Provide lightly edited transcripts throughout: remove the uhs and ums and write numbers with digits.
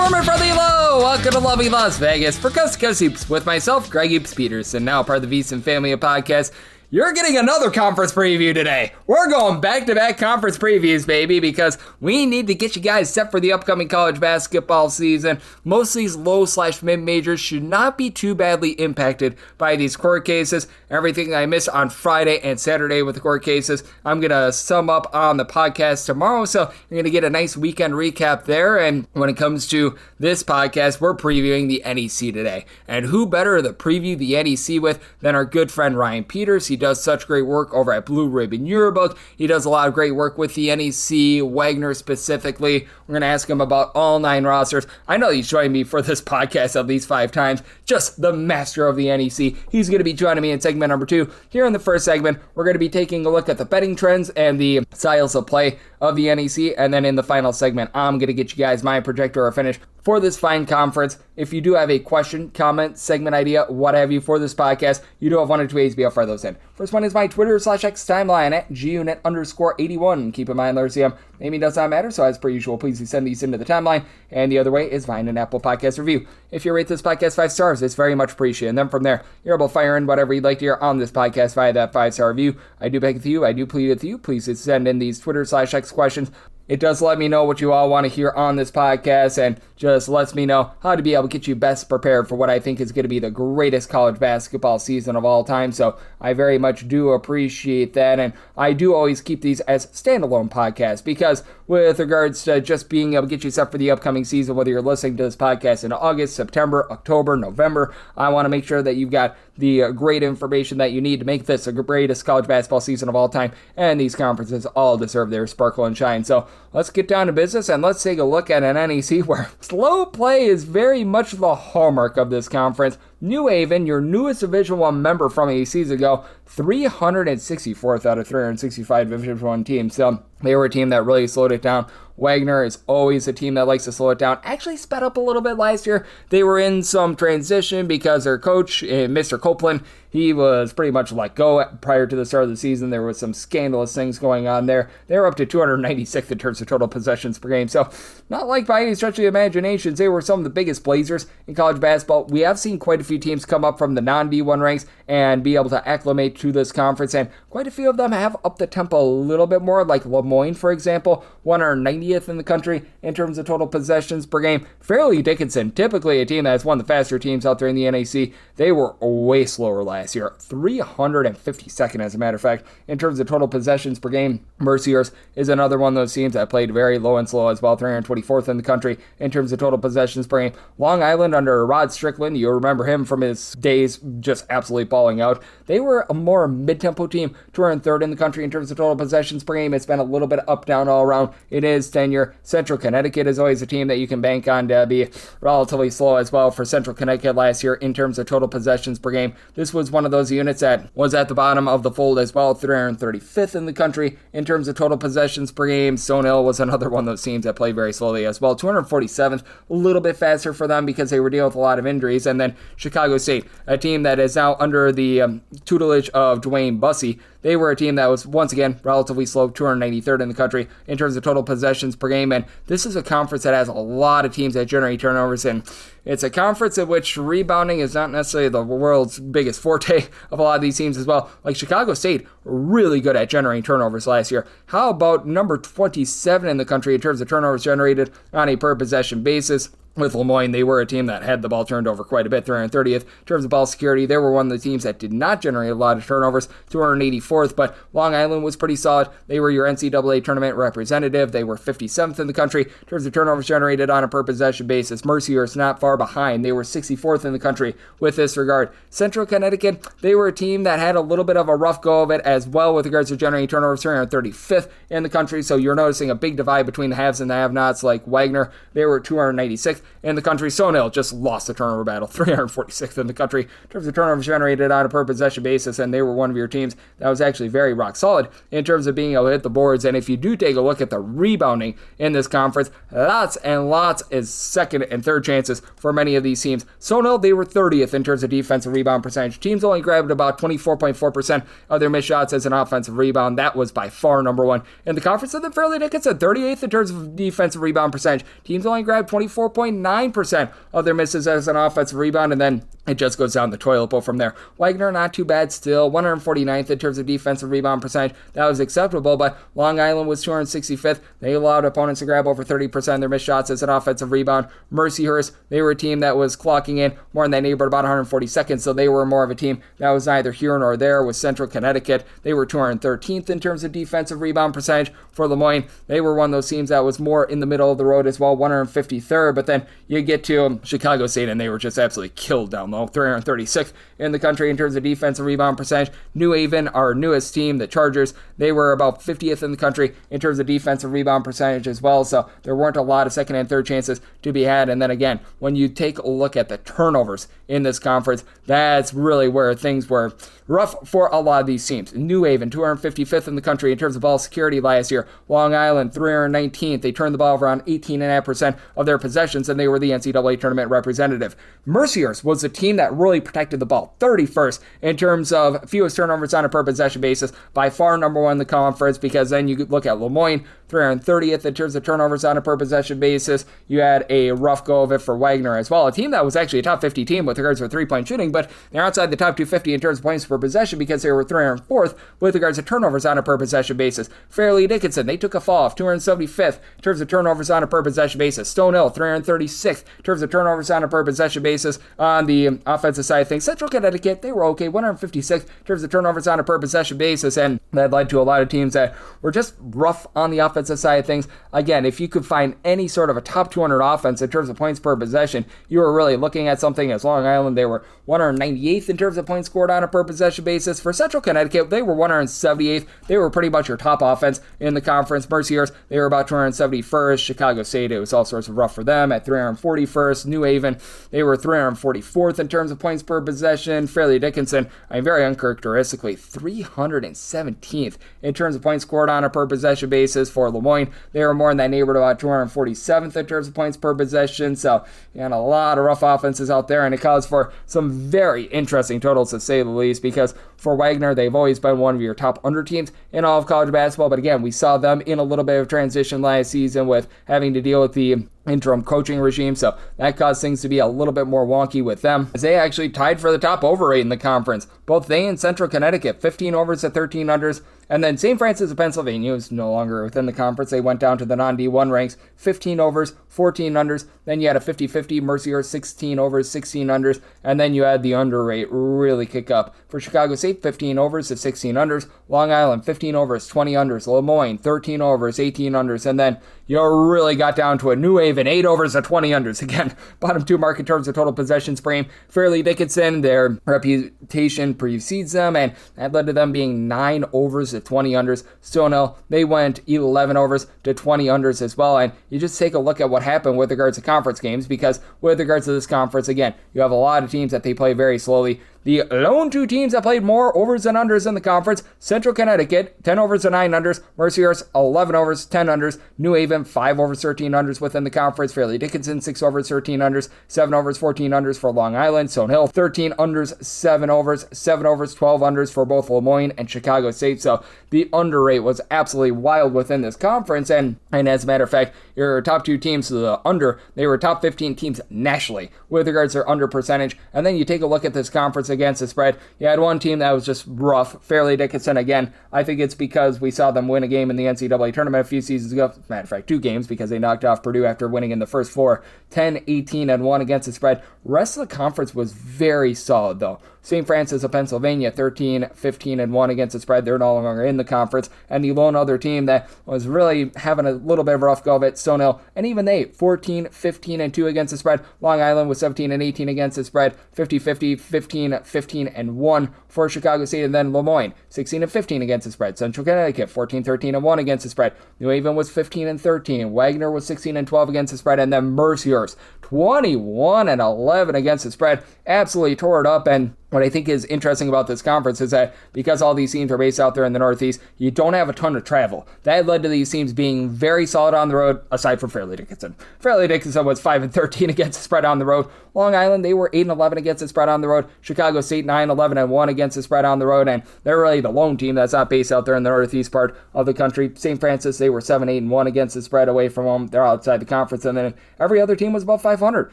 warm and friendly hello! Welcome to lovely Las Vegas for Coast to Coast Hoops with myself, Greg Hoops Peterson, now part of the VSiN family of podcasts. You're getting another conference preview today. We're going back-to-back conference previews, baby, because we need to get you guys set for the upcoming college basketball season. Most of these low/mid majors should not be too badly impacted by these court cases. Everything I missed on Friday and Saturday with the court cases, I'm going to sum up on the podcast tomorrow, so you're going to get a nice weekend recap there. And when it comes to this podcast, we're previewing the NEC today. And who better to preview the NEC with than our good friend Ryan Peters? He does such great work over at Blue Ribbon Yearbook. He does a lot of great work with the NEC, Wagner specifically. We're going to ask him about all 9 rosters. I know he's joined me for this podcast at least 5 times. Just the master of the NEC. He's going to be joining me in segment number 2. Here in the first segment, we're going to be taking a look at the betting trends and the styles of play of the NEC. And then in the final segment, I'm going to get you guys my projector or finish for this fine conference. If you do have a question, comment, segment idea, what have you for this podcast, you do have one or two ways to be able to fire those in. First one is my Twitter/X timeline at gunit_81. Keep in mind, LRCM naming does not matter, so as per usual, please send these into the timeline. And the other way is via an Apple Podcast review. If you rate this podcast 5 stars, it's very much appreciated. And then from there, you're able to fire in whatever you'd like to hear on this podcast via that 5-star review. I do beg with you, I do plead with you, please send in these Twitter/X questions. It does let me know what you all want to hear on this podcast and just lets me know how to be able to get you best prepared for what I think is going to be the greatest college basketball season of all time. So I very much do appreciate that. And I do always keep these as standalone podcasts because with regards to just being able to get you set for the upcoming season, whether you're listening to this podcast in August, September, October, November, I want to make sure that you've got the great information that you need to make this the greatest college basketball season of all time. And these conferences all deserve their sparkle and shine. So let's get down to business and let's take a look at an NEC where slow play is very much the hallmark of this conference. New Haven, your newest Division I member from a season ago, 364th out of 365 Division I teams. So they were a team that really slowed it down. Wagner is always a team that likes to slow it down. Actually sped up a little bit last year. They were in some transition because their coach, Mr. Copeland, he was pretty much let go prior to the start of the season. There was some scandalous things going on there. They were up to 296th in terms of total possessions per game. So not like by any stretch of the imaginations, they were some of the biggest blazers in college basketball. We have seen quite a few teams come up from the non-D1 ranks and be able to acclimate to this conference. And quite a few of them have upped the tempo a little bit more, like Lemoyne, for example, 190th in the country in terms of total possessions per game. Fairleigh Dickinson, typically a team that's one of the faster teams out there in the NEC, they were way slower last year, 352nd as a matter of fact, in terms of total possessions per game. Mercyhurst is another one of those teams that played very low and slow as well, 324th in the country in terms of total possessions per game. Long Island under Rod Strickland, you'll remember him from his days just absolutely balling out. They were a more mid-tempo team, 203rd in the country in terms of total possessions per game. It's been a little bit up, down, all around in his tenure. Central Connecticut is always a team that you can bank on to be relatively slow as well for Central Connecticut last year in terms of total possessions per game. This was one of those units that was at the bottom of the fold as well, 335th in the country in terms of total possessions per game. Stone Hill was another one of those teams that played very slowly as well, 247th, a little bit faster for them because they were dealing with a lot of injuries. And then Chicago State, a team that is now under the tutelage of Dwayne Bussey. They were a team that was, once again, relatively slow, 293rd in the country in terms of total possessions per game. And this is a conference that has a lot of teams that generate turnovers. And it's a conference in which rebounding is not necessarily the world's biggest forte of a lot of these teams as well. Like Chicago State, really good at generating turnovers last year. How about number 27 in the country in terms of turnovers generated on a per possession basis? With Lemoyne, they were a team that had the ball turned over quite a bit, 330th. In terms of ball security, they were one of the teams that did not generate a lot of turnovers, 284th, but Long Island was pretty solid. They were your NCAA tournament representative. They were 57th in the country in terms of turnovers generated on a per possession basis. Mercyhurst not far behind. They were 64th in the country with this regard. Central Connecticut, they were a team that had a little bit of a rough go of it as well with regards to generating turnovers, 335th in the country, so you're noticing a big divide between the haves and the have-nots. Like Wagner, they were 296th in the country. Stone Hill just lost the turnover battle, 346th in the country in terms of turnovers generated on a per possession basis, and they were one of your teams that was actually very rock solid in terms of being able to hit the boards. And if you do take a look at the rebounding in this conference, lots and lots is second and third chances for many of these teams. Stone Hill, they were 30th in terms of defensive rebound percentage. Teams only grabbed about 24.4% of their missed shots as an offensive rebound. That was by far number one in the conference. And then Fairleigh Dickinson, 38th in terms of defensive rebound percentage. Teams only grabbed 24.9% 6.9% of their misses as an offensive rebound, and then it just goes down the toilet bowl from there. Wagner, not too bad still, 149th in terms of defensive rebound percentage. That was acceptable, but Long Island was 265th. They allowed opponents to grab over 30% of their missed shots as an offensive rebound. Mercyhurst, they were a team that was clocking in more in that neighborhood, about 142nd, so they were more of a team that was neither here nor there with Central Connecticut. They were 213th in terms of defensive rebound percentage. For Lemoyne, they were one of those teams that was more in the middle of the road as well, 153rd, but then you get to Chicago State and they were just absolutely killed down low, 336th in the country in terms of defensive rebound percentage. New Haven, our newest team, the Chargers, they were about 50th in the country in terms of defensive rebound percentage as well, so there weren't a lot of second and third chances to be had. And then again, when you take a look at the turnovers in this conference, that's really where things were rough for a lot of these teams. New Haven, 255th in the country in terms of ball security last year. Long Island, 319th. They turned the ball over on 18.5% of their possessions, and they were the NCAA tournament representative. Mercyhurst was the team that really protected the ball, 31st in terms of fewest turnovers on a per possession basis, by far number one in the conference, because then you could look at Lemoyne, 330th in terms of turnovers on a per possession basis. You had a rough go of it for Wagner as well, a team that was actually a top 50 team with regards to three-point shooting, but they're outside the top 250 in terms of points per possession because they were 304th with regards to turnovers on a per possession basis. Fairleigh Dickinson, they took a fall off, 275th in terms of turnovers on a per possession basis. Stonehill, 336th in terms of turnovers on a per possession basis on the offensive side of things. Central Connecticut, they were okay, 156th in terms of turnovers on a per possession basis, and that led to a lot of teams that were just rough on the offensive side of things. Again, if you could find any sort of a top 200 offense in terms of points per possession, you were really looking at something as Long Island. They were 198th in terms of points scored on a per possession basis. For Central Connecticut, they were 178th. They were pretty much your top offense in the conference. Mercyhurst, they were about 271st. Chicago State, it was all sorts of rough for them at 341st. New Haven, they were 344th in terms of points per possession. Fairleigh Dickinson, very uncharacteristically, 317th in terms of points scored on a per possession basis. For Lemoyne, they were more in that neighborhood, about 247th in terms of points per possession. So you had a lot of rough offenses out there, and it calls for some very interesting totals, to say the least, because for Wagner, they've always been one of your top under teams in all of college basketball. But again, we saw them in a little bit of transition last season with having to deal with the interim coaching regime, so that caused things to be a little bit more wonky with them, as they actually tied for the top over rate in the conference. Both they and Central Connecticut, 15 overs to 13 unders, and then St. Francis of Pennsylvania is no longer within the conference. They went down to the non-D1 ranks, 15 overs, 14 unders. Then you had a 50-50, Mercyhurst, 16 overs, 16 unders, and then you had the under rate really kick up. For Chicago State, 15 overs to 16 unders. Long Island, 15 overs, 20 unders. Lemoyne, 13 overs, 18 unders, and then you really got down to a New Haven, 8 overs to 20 unders. Again, bottom two mark in terms of total possessions frame. Fairleigh Dickinson, their reputation precedes them, and that led to them being 9 overs to 20 unders. Stonehill, they went 11 overs to 20 unders as well, and you just take a look at what happened with regards to conference games, because with regards to this conference, again, you have a lot of teams that they play very slowly. The lone two teams that played more overs than unders in the conference, Central Connecticut, 10 overs to 9 unders, Mercyhurst, 11 overs, 10 unders, New Haven, 5 overs, 13 unders within the conference, Fairleigh Dickinson, 6 overs, 13 unders, 7 overs, 14 unders for Long Island, Stonehill, 13 unders, 7 overs, 7 overs, 12 unders for both Lemoyne and Chicago State. So the under rate was absolutely wild within this conference, and as a matter of fact, your top two teams, the under, they were top 15 teams nationally with regards to their under percentage. And then you take a look at this conference against the spread. You had one team that was just rough, Fairleigh Dickinson. Again, I think it's because we saw them win a game in the NCAA tournament a few seasons ago. As a matter of fact, 2 games, because they knocked off Purdue after winning in the first 4, 10, 18, and 1 against the spread. Rest of the conference was very solid, though. St. Francis of Pennsylvania, 13, 15, and 1 against the spread. They're no longer in the conference. And the lone other team that was really having a little bit of a rough go of it, Stonehill, and even they, 14, 15, and 2 against the spread. Long Island was 17 and 18 against the spread, 50-50, 15, 15, and 1 for Chicago State. And then Lemoyne, 16 and 15 against the spread. Central Connecticut, 14, 13, and 1 against the spread. New Haven was 15 and 13. Wagner was 16 and 12 against the spread. And then Mercyhurst, 21 and 11 against the spread. Absolutely tore it up, and What I think is interesting about this conference is that because all these teams are based out there in the Northeast, you don't have a ton of travel. That led to these teams being very solid on the road, aside from Fairleigh Dickinson. Fairleigh Dickinson was 5-13 against the spread on the road. Long Island, they were 8-11 against the spread on the road. Chicago State 9-11-1 against the spread on the road, and they're really the lone team that's not based out there in the Northeast part of the country. St. Francis, they were 7-8-1 against the spread away from home. They're outside the conference, and then every other team was above 500.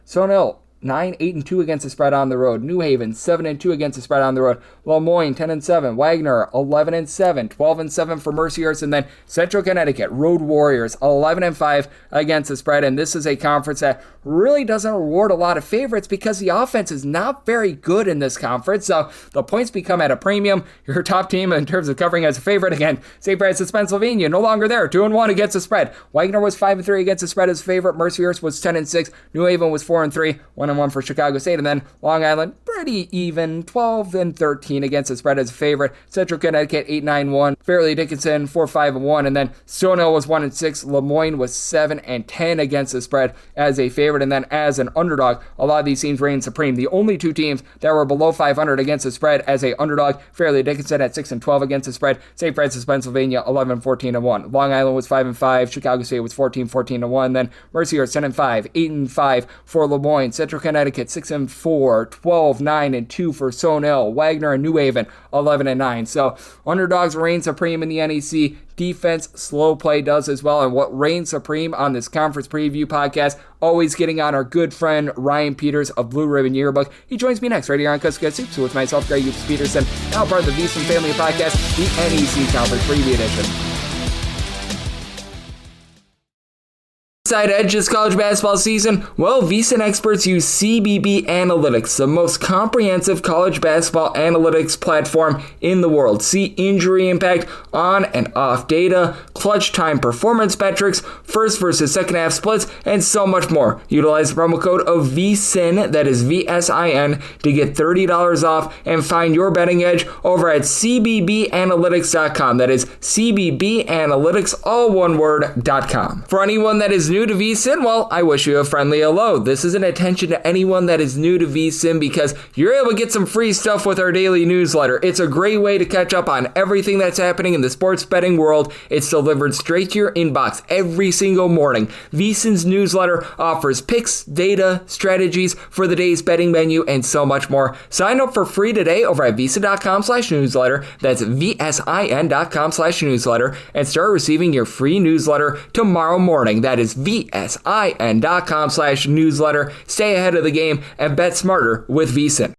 Stone 9-8-2 against the spread on the road. New Haven 7-2 against the spread on the road. Lemoyne 10-7. Wagner 11-7. 12-7 for Mercyhurst, and then Central Connecticut Road Warriors 11-5 against the spread. And this is a conference that really doesn't reward a lot of favorites because the offense is not very good in this conference. So the points become at a premium. Your top team in terms of covering as a favorite, again, St. Francis, Pennsylvania, no longer there. 2-1 against the spread. Wagner was 5-3 against the spread as a favorite. Mercyhurst was 10-6. New Haven was 4-3. 1-1 for Chicago State, and then Long Island pretty even, 12-13 against the spread as a favorite. Central Connecticut 8-9-1, Fairleigh Dickinson 4-5-1, and then Stonehill was 1-6. Lemoyne was 7-10 against the spread as a favorite, and then as an underdog, a lot of these teams reigned supreme. The only two teams that were below 500 against the spread as a underdog, Fairleigh Dickinson at 6-12 against the spread. St. Francis, Pennsylvania 11-14-1. Long Island was 5-5. Chicago State was 14-14-1. Then Mercyhurst 10-5, 8-5 for Lemoyne. Central Connecticut 6-4, 12-9-2 for Stonehill. Wagner and New Haven 11-9. So underdogs reign supreme in the NEC. Defense, slow play does as well. And what reigns supreme on this conference preview podcast, always getting on our good friend Ryan Peters of Blue Ribbon Yearbook. He joins me next right here on Cuss Soups with myself, Greg Peterson, now part of the VSiN Family Podcast, the NEC Conference Preview Edition. Side edge this college basketball season? Well, VSiN experts use CBB Analytics, the most comprehensive college basketball analytics platform in the world. See injury impact, on and off data, clutch time performance metrics, first versus second half splits, and so much more. Utilize the promo code of VSiN, that is VSIN, to get $30 off and find your betting edge over at cbbanalytics.com. That is cbbanalytics, all one word.com. For anyone that is new to VSiN, well, I wish you a friendly hello. This is an attention to anyone that is new to VSiN because you're able to get some free stuff with our daily newsletter. It's a great way to catch up on everything that's happening in the sports betting world. It's delivered straight to your inbox every single morning. VSiN's newsletter offers picks, data, strategies for the day's betting menu, and so much more. Sign up for free today over at VSiN.com/newsletter. That's VSIN.com/newsletter, and start receiving your free newsletter tomorrow morning. That is VSIN.com/newsletter. Stay ahead of the game and bet smarter with VSiN.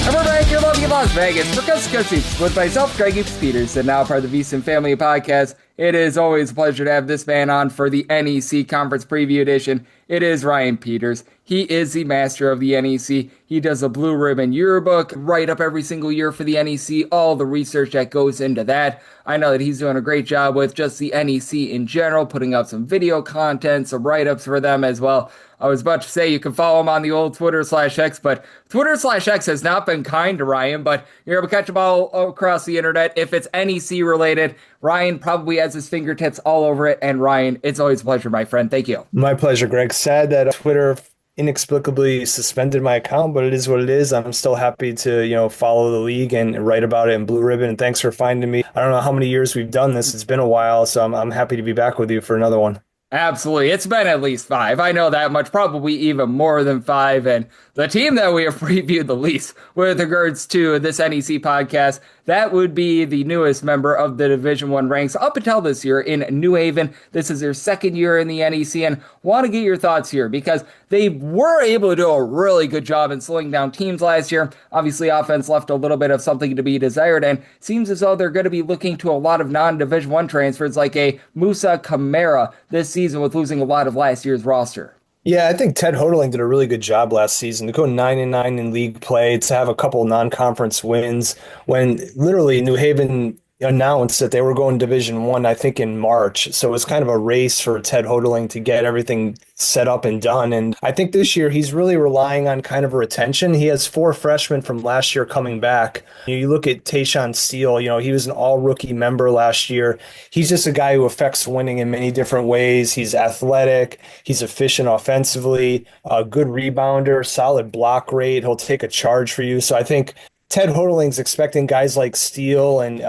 And we're back here, lovely Las Vegas, for Cuss Soups with myself, Greg Peterson, now part of the VSiN Family Podcast. It is always a pleasure to have this man on for the NEC Conference Preview Edition. It is Ryan Peters. He is the master of the NEC. He does a Blue Ribbon Yearbook, write up every single year for the NEC, all the research that goes into that. I know that he's doing a great job with just the NEC in general, putting out some video content, some write-ups for them as well. I was about to say you can follow him on the old Twitter/X, but Twitter/X has not been kind to Ryan, but you're able to catch him all across the internet. If it's NEC related, Ryan probably has his fingertips all over it. And Ryan, it's always a pleasure, my friend. Thank you. My pleasure, Greg. Sad that Twitter inexplicably suspended my account, but it is what it is. I'm still happy to, follow the league and write about it in Blue Ribbon. And thanks for finding me. I don't know how many years we've done this. It's been a while, so I'm happy to be back with you for another one. Absolutely. It's been at least 5. I know that much, probably even more than 5. And the team that we have previewed the least with regards to this NEC podcast, that would be the newest member of the Division I ranks up until this year in New Haven. This is their second year in the NEC, and want to get your thoughts here because they were able to do a really good job in slowing down teams last year. Obviously, offense left a little bit of something to be desired, and seems as though they're going to be looking to a lot of non-Division I transfers like a Musa Kamara this season with losing a lot of last year's roster. Yeah, I think Ted Hoderling did a really good job last season to go 9-9 in league play, to have a couple non-conference wins when literally New Haven announced that they were going Division 1, I think in March. So it was kind of a race for Ted Hoderling to get everything set up and done. And I think this year he's really relying on kind of retention. He has 4 freshmen from last year coming back. You look at Tayshawn Steele, he was an all rookie member last year. He's just a guy who affects winning in many different ways. He's athletic. He's efficient offensively, a good rebounder, solid block rate. He'll take a charge for you. So I think Ted Hoderling's expecting guys like Steele and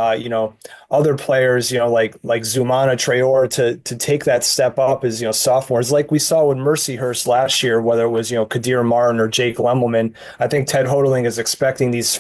other players, like Zumana Traore to take that step up as sophomores, like we saw with Mercyhurst last year, whether it was Kadir Martin or Jake Lemelman. I think Ted Hoderling is expecting these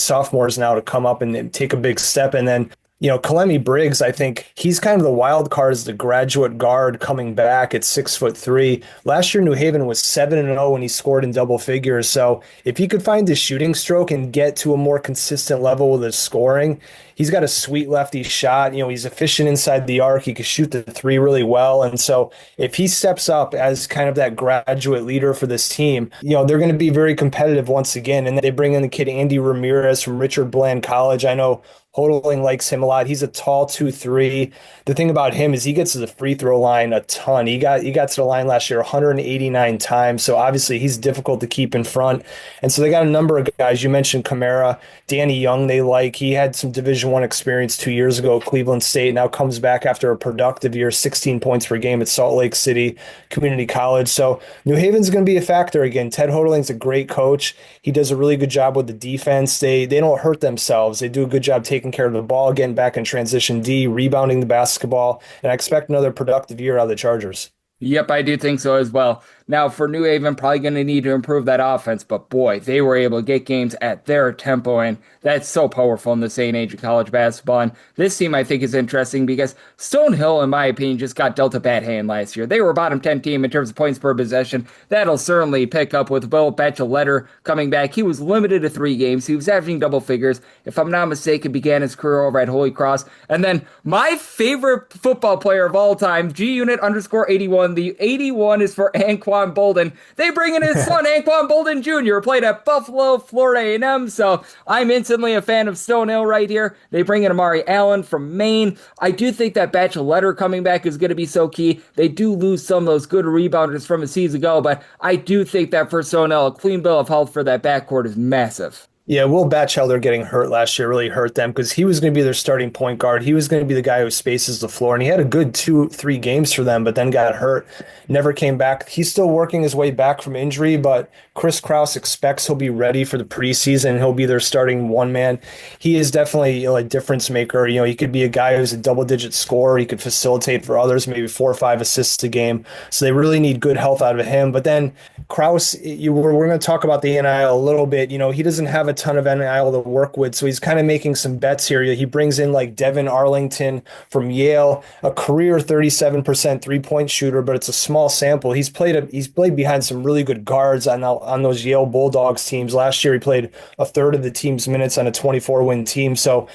sophomores now to come up and take a big step, and then Kalemi Briggs, I think he's kind of the wild card as the graduate guard coming back at 6'3". Last year, New Haven was 7-0 when he scored in double figures. So if he could find his shooting stroke and get to a more consistent level with his scoring, he's got a sweet lefty shot. He's efficient inside the arc. He can shoot the three really well. And so if he steps up as kind of that graduate leader for this team, they're going to be very competitive once again. And they bring in the kid Andy Ramirez from Richard Bland College. I know Hoderling likes him a lot. He's a tall 2'3". The thing about him is he gets to the free throw line a ton. He got to the line last year 189 times. So obviously he's difficult to keep in front. And so they got a number of guys. You mentioned Kamara, Danny Young they like. He had some Division I experience 2 years ago at Cleveland State, now comes back after a productive year, 16 points per game at Salt Lake City Community College. So New Haven's going to be a factor again. Ted Hoderling's a great coach. He does a really good job with the defense. They don't hurt themselves. They do a good job taking care of the ball, getting back in transition D, rebounding the basketball, and I expect another productive year out of the Chargers. Yep, I do think so as well. Now, for New Haven, probably going to need to improve that offense, but boy, they were able to get games at their tempo, and that's so powerful in this day and age of college basketball. And this team, I think, is interesting because Stonehill, in my opinion, just got dealt a bad hand last year. They were a bottom 10 team in terms of points per possession. That'll certainly pick up with Will Batchelder coming back. He was limited to 3 games. He was averaging double figures. If I'm not mistaken, began his career over at Holy Cross. And then my favorite football player of all time, GUnit_81. The 81 is for Anquan Bolden. They bring in his son, Anquan Bolden Jr., played at Buffalo, Florida A&M, so I'm instantly a fan of Stonehill right here. They bring in Amari Allen from Maine. I do think that Batchelder coming back is going to be so key. They do lose some of those good rebounders from a season ago, but I do think that for Stonehill, a clean bill of health for that backcourt is massive. Yeah, Will Batchelder getting hurt last year really hurt them because he was going to be their starting point guard. He was going to be the guy who spaces the floor, and he had a good 2-3 games for them, but then got hurt, never came back. He's still working his way back from injury, but Chris Krause expects he'll be ready for the preseason, and he'll be their starting one man. He is definitely a difference maker. He could be a guy who's a double-digit scorer. He could facilitate for others, maybe 4 or 5 assists a game. So they really need good health out of him. But then Krause, we're going to talk about the NIL a little bit. He doesn't have a ton of NIL to work with, so he's kind of making some bets here. He brings in like Devin Arlington from Yale, a career 37% three-point shooter, but it's a small sample. He's played behind some really good guards on those Yale Bulldogs teams. Last year he played a third of the team's minutes on a 24-win team. So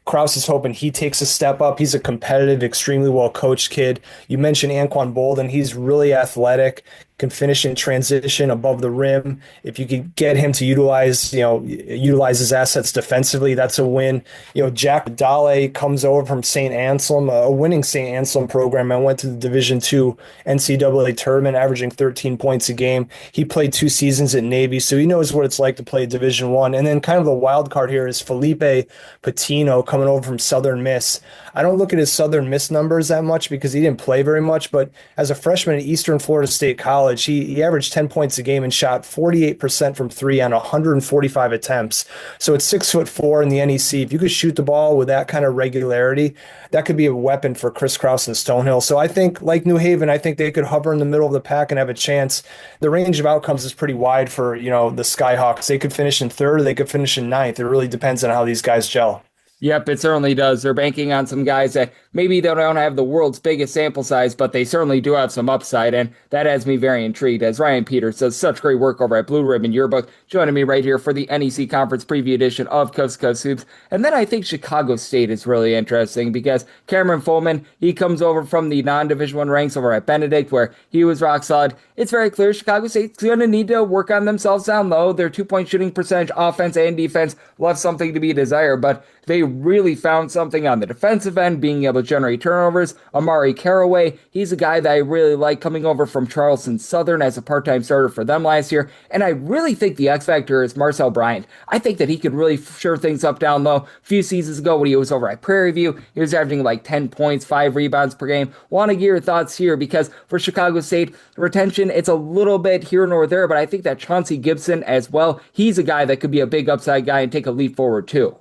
Krause is hoping he takes a step up. He's a competitive, extremely well-coached kid. You mentioned Anquan Bolden. He's really athletic, can finish in transition above the rim. If you could get him to utilize his assets defensively, that's a win. Jack Dale comes over from St. Anselm, a winning St. Anselm program. I went to the Division II NCAA tournament, averaging 13 points a game. He played 2 seasons at Navy, so he knows what it's like to play Division I. And then kind of the wild card here is Felipe Patino coming over from Southern Miss. I don't look at his Southern Miss numbers that much because he didn't play very much, but as a freshman at Eastern Florida State College, he averaged 10 points a game and shot 48% from 3 on 145 attempts. So at 6'4" in the NEC, if you could shoot the ball with that kind of regularity, that could be a weapon for Chris Krause and Stonehill. So I think, like New Haven, I think they could hover in the middle of the pack and have a chance. The range of outcomes is pretty wide for the Skyhawks. They could finish in 3rd, or they could finish in 9th. It really depends on how these guys gel. Yep, it certainly does. They're banking on some guys that maybe they don't have the world's biggest sample size, but they certainly do have some upside, and that has me very intrigued, as Ryan Peters does such great work over at Blue Ribbon Yearbook, joining me right here for the NEC Conference Preview Edition of Coast to Coast Hoops. And then I think Chicago State is really interesting because Cameron Foreman, he comes over from the non-Division I ranks over at Benedict, where he was rock solid. It's very clear Chicago State's going to need to work on themselves down low. Their two-point shooting percentage, offense and defense, left something to be desired, but they really found something on the defensive end, being able to generate turnovers. Amari Caraway, he's a guy that I really like, coming over from Charleston Southern as a part-time starter for them last year. And I really think the X factor is Marcel Bryant. I think that he could really sure things up down low. A few seasons ago when he was over at Prairie View, he was averaging like 10 points, 5 rebounds per game. Want to get your thoughts here, because for Chicago State, retention, it's a little bit here nor there, but I think that Chauncey Gibson as well, he's a guy that could be a big upside guy and take a leap forward too.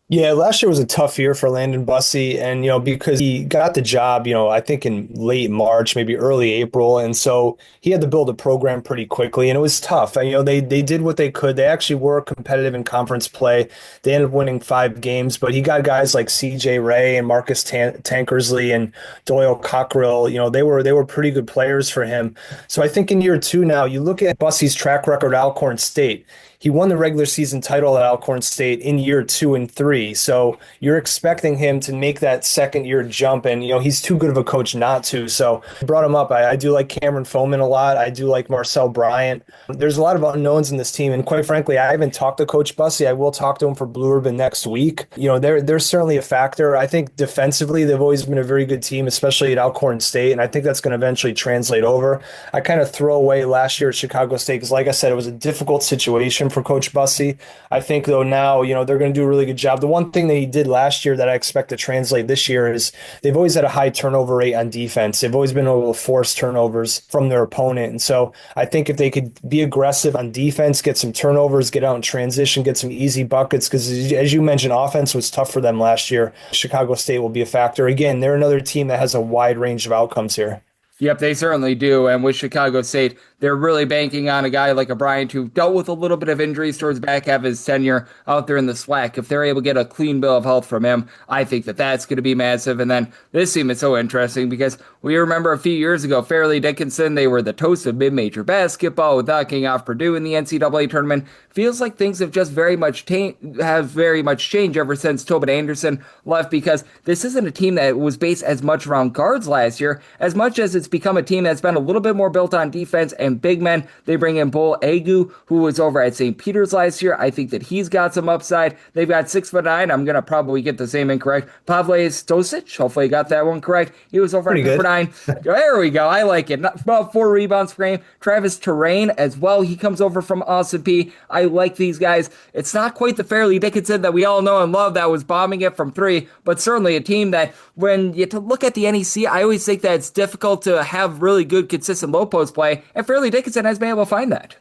Yeah, last year was a tough year for Landon Bussey, and because he got the job, I think in late March, maybe early April, and so he had to build a program pretty quickly, and it was tough. And, they did what they could. They actually were competitive in conference play. They ended up winning 5 games, but he got guys like C.J. Ray and Marcus Tankersley and Doyle Cockerill. They were pretty good players for him. So I think in year 2 now, you look at Bussey's track record at Alcorn State. He won the regular season title at Alcorn State in year 2 and 3. So you're expecting him to make that second year jump. And, he's too good of a coach not to. So I brought him up. I do like Cameron Foreman a lot. I do like Marcel Bryant. There's a lot of unknowns in this team. And quite frankly, I haven't talked to Coach Bussey. I will talk to him for Blue Ribbon next week. They're certainly a factor. I think defensively, they've always been a very good team, especially at Alcorn State. And I think that's going to eventually translate over. I kind of throw away last year at Chicago State because, like I said, it was a difficult situation for Coach Bussey. I think, though, now, they're going to do a really good job. The one thing that he did last year that I expect to translate this year is they've always had a high turnover rate on defense. They've always been able to force turnovers from their opponent. And so I think if they could be aggressive on defense, get some turnovers, get out in transition, get some easy buckets, because as you mentioned, offense was tough for them last year. Chicago State will be a factor. Again, they're another team that has a wide range of outcomes here. Yep, they certainly do. And with Chicago State, they're really banking on a guy like a Bryant who dealt with a little bit of injuries towards the back half of his tenure out there in the SWAC. If they're able to get a clean bill of health from him, I think that that's going to be massive. And then this team is so interesting because we remember a few years ago, Fairleigh Dickinson, they were the toast of mid-major basketball with knocking off Purdue in the NCAA tournament. Feels like things have just very much changed ever since Tobin Anderson left, because this isn't a team that was based as much around guards last year, as much as it's become a team that's been a little bit more built on defense and big men. They bring in Bull Agu, who was over at St. Peter's last year. I think that he's got some upside. They've got 6'9". I'm going to probably get the same incorrect. Pavle Stosic, hopefully I got that one correct. He was over at 9. There we go. I like it. About 4 rebounds per game. Travis Terrain as well. He comes over from Austin P. I like these guys. It's not quite the Fairleigh Dickinson that we all know and love that was bombing it from 3, but certainly a team that when you look at the NEC, I always think that it's difficult to have really good, consistent low post play, and Fairleigh Dickinson has been able to find that.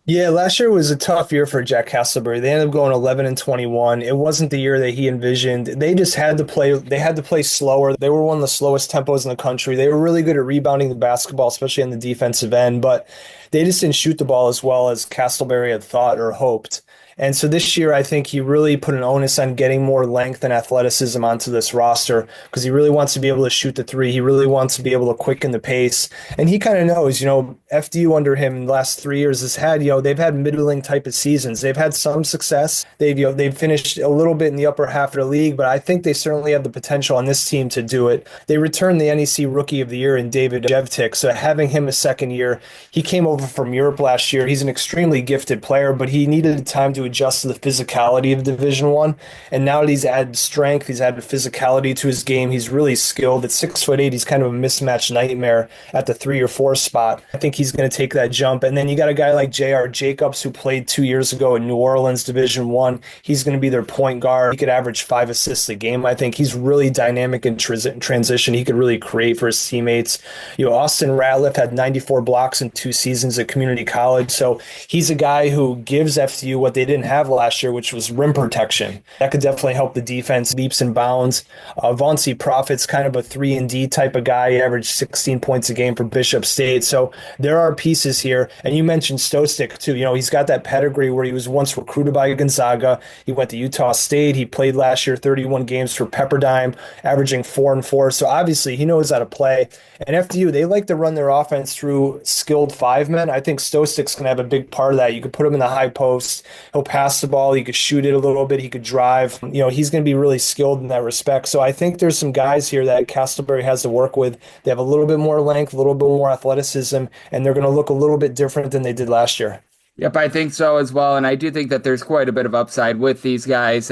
Yeah, last year was a tough year for Jack Castleberry. They ended up going 11-21. It wasn't the year that he envisioned. They just had to play. They had to play slower. They were one of the slowest tempos in the country. They were really good at rebounding the basketball, especially on the defensive end, but they just didn't shoot the ball as well as Castleberry had thought or hoped. And so this year, I think he really put an onus on getting more length and athleticism onto this roster because he really wants to be able to shoot the 3. He really wants to be able to quicken the pace. And he kind of knows, FDU under him in the last 3 years has had, they've had middling type of seasons. They've had some success. They've finished a little bit in the upper half of the league, but I think they certainly have the potential on this team to do it. They returned the NEC Rookie of the Year in David Jevtic. So having him a second year, he came over from Europe last year. He's an extremely gifted player, but he needed time to adjust to the physicality of Division I. And now that he's added strength, he's added physicality to his game. He's really skilled. At 6'8", he's kind of a mismatch nightmare at the 3 or 4 spot. I think he's going to take that jump. And then you got a guy like J.R. Jacobs who played 2 years ago in New Orleans Division I. He's going to be their point guard. He could average 5 assists a game. I think he's really dynamic in transition. He could really create for his teammates. Austin Ratliff had 94 blocks in 2 seasons at community college. So he's a guy who gives FDU what they didn't didn't have last year, which was rim protection. That could definitely help the defense leaps and bounds. Vauncey Prophet's kind of a 3-and-D type of guy. He averaged 16 points a game for Bishop State. So there are pieces here. And you mentioned Stostick, too. He's got that pedigree where he was once recruited by Gonzaga. He went to Utah State. He played last year 31 games for Pepperdine, averaging 4-4. So obviously he knows how to play. And FDU, they like to run their offense through skilled 5 men. I think Stostick's going to have a big part of that. You could put him in the high post. He'll pass the ball. He could shoot it a little bit. He could drive. He's going to be really skilled in that respect. So I think there's some guys here that Castleberry has to work with. They have a little bit more length, a little bit more athleticism, and they're going to look a little bit different than they did last year. Yep, I think so as well, and I do think that there's quite a bit of upside with these guys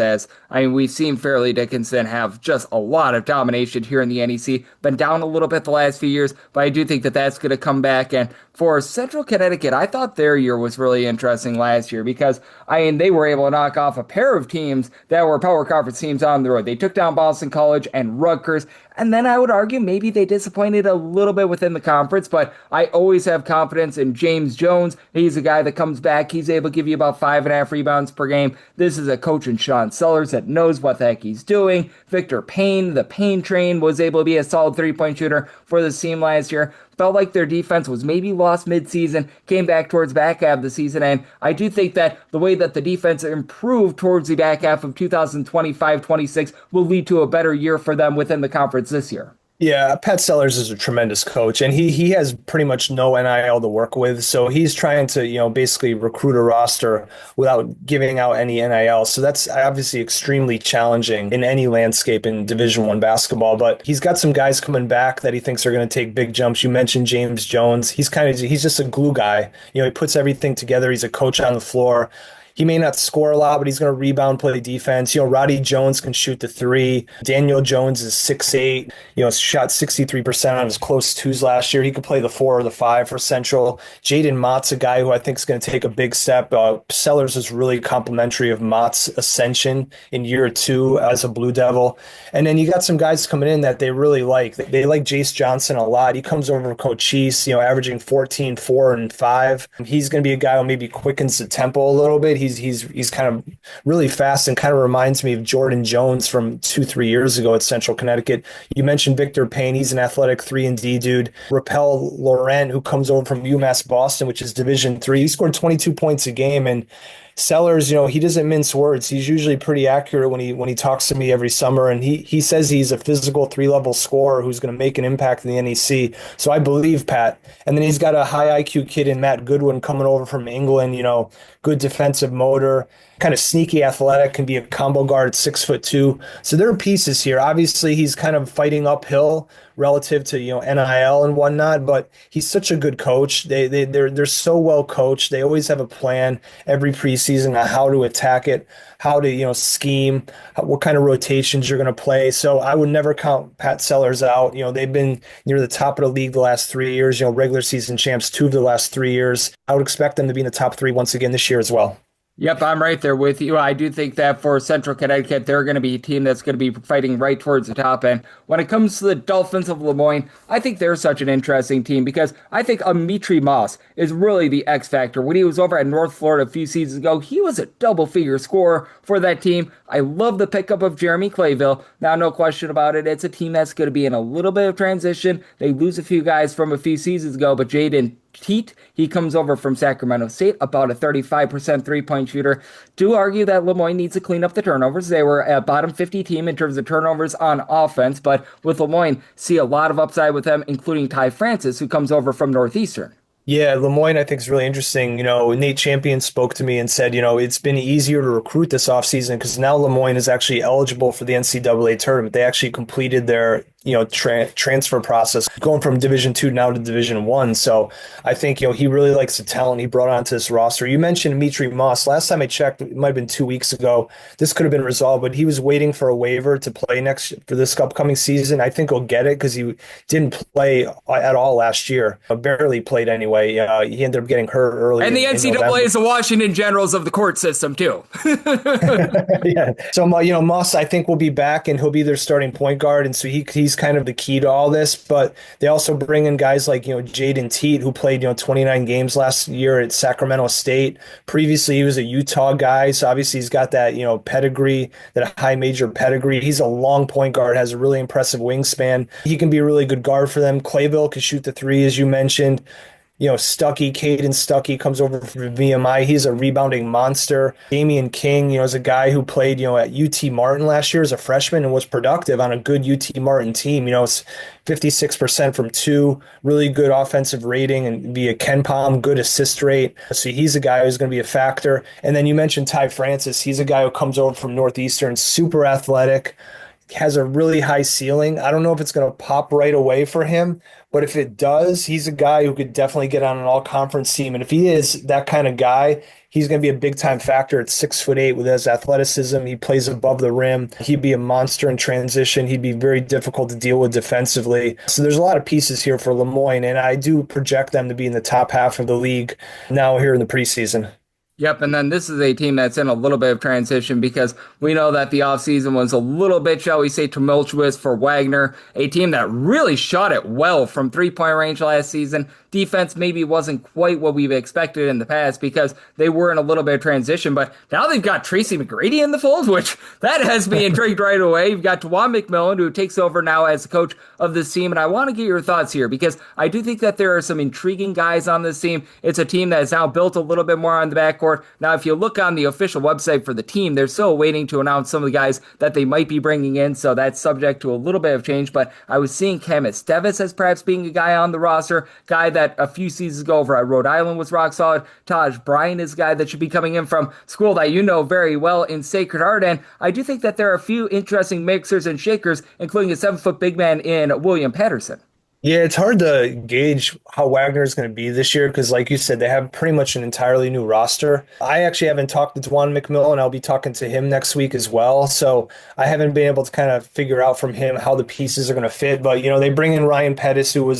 we've seen Fairleigh Dickinson have just a lot of domination here in the NEC, been down a little bit the last few years, but I do think that that's going to come back, and for Central Connecticut, I thought their year was really interesting last year because, they were able to knock off a pair of teams that were power conference teams on the road. They took down Boston College and Rutgers, and then I would argue maybe they disappointed a little bit within the conference, but I always have confidence in James Jones. He's a guy that comes back. He's able to give you about 5.5 rebounds per game. This is a coach in Sean Sellers that knows what the heck he's doing. Victor Payne, the Payne train, was able to be a solid three-point shooter for the team last year. Felt like their defense was maybe lost midseason, came back towards back half of the season, and I do think that the way that the defense improved towards the back half of 2025-26 will lead to a better year for them within the conference this year. Yeah, Pat Sellers is a tremendous coach, and he has pretty much no NIL to work with. So he's trying to, basically recruit a roster without giving out any NIL. So that's obviously extremely challenging in any landscape in Division I basketball. But he's got some guys coming back that he thinks are going to take big jumps. You mentioned James Jones. He's just a glue guy. He puts everything together. He's a coach on the floor. He may not score a lot, but he's going to rebound, play defense. Roddy Jones can shoot the three. Daniel Jones is 6'8", shot 63% on his close twos last year. He could play the 4 or the 5 for Central. Jaden Mott's a guy who I think is going to take a big step. Sellers is really complimentary of Mott's ascension in year 2 as a Blue Devil. And then you got some guys coming in that they really like. They like Jace Johnson a lot. He comes over from Coach Cheese, averaging 14, 4, and 5. He's going to be a guy who maybe quickens the tempo a little bit. He's kind of really fast and kind of reminds me of Jordan Jones from 2-3 years ago at Central Connecticut. You mentioned Victor Payne. He's an athletic 3-and-D dude. Rappel Laurent, who comes over from UMass Boston, which is Division III. He scored 22 points a game, and Sellers, he doesn't mince words. He's usually pretty accurate when he talks to me every summer, and he says he's a physical 3-level scorer who's going to make an impact in the NEC. So I believe Pat. And then he's got a high IQ kid in Matt Goodwin coming over from England, good defensive motor, kind of sneaky athletic, can be a combo guard at 6'2". So there are pieces here. Obviously, he's kind of fighting uphill relative to NIL and whatnot, but he's such a good coach. They're so well coached. They always have a plan every preseason on how to attack it, how to scheme, what kind of rotations you're going to play. So I would never count Pat Sellers out. They've been near the top of the league the last 3 years. Regular season champs 2 of the last 3 years. I would expect them to be in the top 3 once again this year as well. Yep, I'm right there with you. I do think that for Central Connecticut, they're going to be a team that's going to be fighting right towards the top end. When it comes to the Dolphins of Lemoyne, I think they're such an interesting team because I think Amitri Moss is really the X factor. When he was over at North Florida a few seasons ago, he was a double-figure scorer for that team. I love the pickup of Jeremy Clayville. Now, no question about it, it's a team that's going to be in a little bit of transition. They lose a few guys from a few seasons ago, but Jaden Teat, he comes over from Sacramento State, about a 35% three-point shooter. Do argue that Lemoyne needs to clean up the turnovers. They were a bottom 50 team in terms of turnovers on offense, but with Lemoyne, see a lot of upside with them, including Ty Francis, who comes over from Northeastern. Yeah, Lemoyne, I think, is really interesting. Nate Champion spoke to me and said, it's been easier to recruit this offseason because now Lemoyne is actually eligible for the NCAA tournament. They actually completed their transfer process, going from Division II now to Division I. So I think, he really likes the talent he brought onto this roster. You mentioned Amitri Moss. Last time I checked, it might have been 2 weeks ago. This could have been resolved, but he was waiting for a waiver to play for this upcoming season. I think he'll get it because he didn't play at all last year. Barely played anyway. He ended up getting hurt early. And the NCAA is the Washington Generals of the court system, too. Yeah. So, Moss, I think, will be back, and he'll be their starting point guard. And so he's he's kind of the key to all this. But they also bring in guys like, Jaden Teat, who played, 29 games last year at Sacramento State. Previously, he was a Utah guy. So obviously he's got that, pedigree, that high major pedigree. He's a long point guard, has a really impressive wingspan. He can be a really good guard for them. Clayville can shoot the three, as you mentioned. Stuckey, Caden Stuckey comes over from VMI. He's a rebounding monster. Damian King, is a guy who played, at UT Martin last year as a freshman and was productive on a good UT Martin team. It's 56% from two, really good offensive rating and via Ken Palm, good assist rate. So he's a guy who's going to be a factor. And then you mentioned Ty Francis. He's a guy who comes over from Northeastern, super athletic, has a really high ceiling. I don't know if it's going to pop right away for him, but if it does, he's a guy who could definitely get on an all-conference team. And if he is that kind of guy, he's going to be a big-time factor at 6'8" with his athleticism. He plays above the rim. He'd be a monster in transition. He'd be very difficult to deal with defensively. So there's a lot of pieces here for Lemoyne, and I do project them to be in the top half of the league now here in the preseason. Yep, and then this is a team that's in a little bit of transition because we know that the offseason was a little bit, shall we say, tumultuous for Wagner, a team that really shot it well from three-point range last season. Defense maybe wasn't quite what we've expected in the past because they were in a little bit of transition, but now they've got Tracy McGrady in the fold, which that has me intrigued right away. You've got Dewan McMillan, who takes over now as the coach of this team, and I want to get your thoughts here because I do think that there are some intriguing guys on this team. It's a team that is now built a little bit more on the backcourt. Now, if you look on the official website for the team, they're still waiting to announce some of the guys that they might be bringing in, so that's subject to a little bit of change, but I was seeing Cam Esteves as perhaps being a guy on the roster, guy that a few seasons ago over at Rhode Island was rock solid. Taj Bryant is a guy that should be coming in from school that you know very well in Sacred Heart, and I do think that there are a few interesting mixers and shakers, including a 7-foot big man in William Patterson. Yeah, it's hard to gauge how Wagner is going to be this year because, like you said, they have pretty much an entirely new roster. I actually haven't talked to Dewan McMillan. I'll be talking to him next week as well. So I haven't been able to kind of figure out from him how the pieces are going to fit. But, they bring in Ryan Pettis, who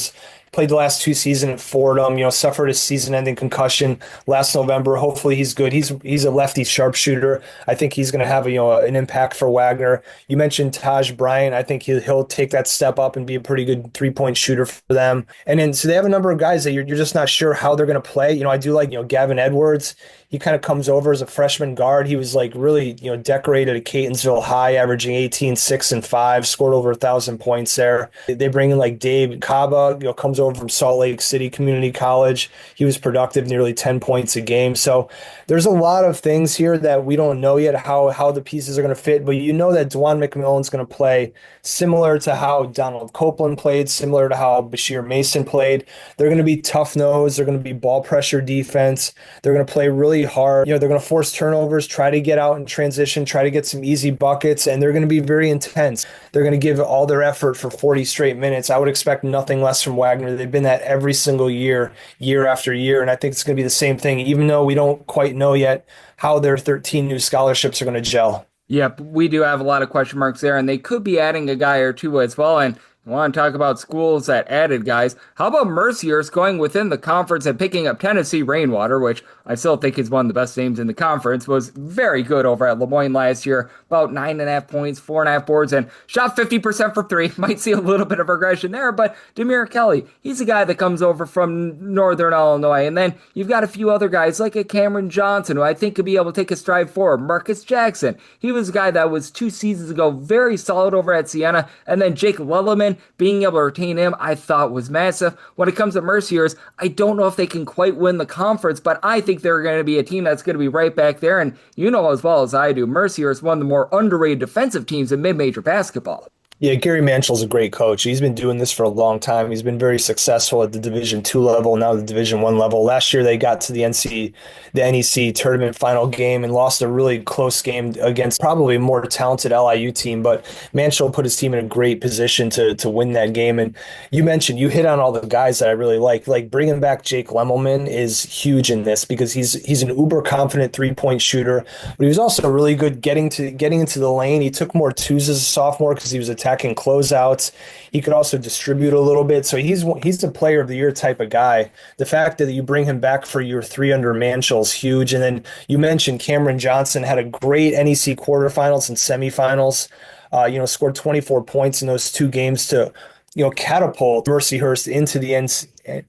played the last two seasons at Fordham, suffered a season-ending concussion last November. Hopefully he's good. He's a lefty sharpshooter. I think he's going to have an impact for Wagner. You mentioned Taj Bryant. I think he'll take that step up and be a pretty good three-point shooter for them. And then so they have a number of guys that you're just not sure how they're going to play. I do like Gavin Edwards. He kind of comes over as a freshman guard. He was really decorated at Catonsville High, averaging 18, 6, and 5, scored over 1,000 points there. They bring in Dave Kaba, comes over from Salt Lake City Community College. He was productive, nearly 10 points a game. So there's a lot of things here that we don't know yet how the pieces are going to fit, but that Dewan McMillan's going to play similar to how Donald Copeland played, similar to how Bashir Mason played. They're going to be tough-nosed. They're going to be ball pressure defense. They're going to play really hard. They're going to force turnovers, try to get out in transition, try to get some easy buckets, and they're going to be very intense. They're going to give all their effort for 40 straight minutes. I would expect nothing less from Wagner. They've been that every single year after year, and I think it's going to be the same thing, even though we don't quite know yet how their 13 new scholarships are going to gel. Yep, we do have a lot of question marks there, and they could be adding a guy or two as well, and I want to talk about schools that added guys. How about Mercier's going within the conference and picking up Tennessee Rainwater, which I still think is one of the best teams in the conference, was very good over at Lemoyne last year, about 9.5 points, 4.5 boards, and shot 50% for three. Might see a little bit of regression there, but Demir Kelly, he's a guy that comes over from Northern Illinois, and then you've got a few other guys like a Cameron Johnson, who I think could be able to take a stride forward. Marcus Jackson, he was a guy that was 2 seasons ago very solid over at Siena, and then Jake Lelleman, being able to retain him, I thought was massive. When it comes to Mercier's, I don't know if they can quite win the conference, but I think they're going to be a team that's going to be right back there. And you know as well as I do, Mercier is one of the more underrated defensive teams in mid-major basketball. Yeah, Gary Manchell's a great coach. He's been doing this for a long time. He's been very successful at the Division II level, now the Division I level. Last year they got to the NEC tournament final game and lost a really close game against probably a more talented LIU team, but Manchell put his team in a great position to win that game. And you hit on all the guys that I really like. Like bringing back Jake Lemmelman is huge in this because he's an uber confident three-point shooter, but he was also really good getting into the lane. He took more twos as a sophomore because he was attacking closeouts. He could also distribute a little bit. So he's a player of the year type of guy. The fact that you bring him back for year 3 under Manchell is huge. And then you mentioned Cameron Johnson had a great NEC quarterfinals and semifinals. Scored 24 points in those two games to catapult Mercyhurst into the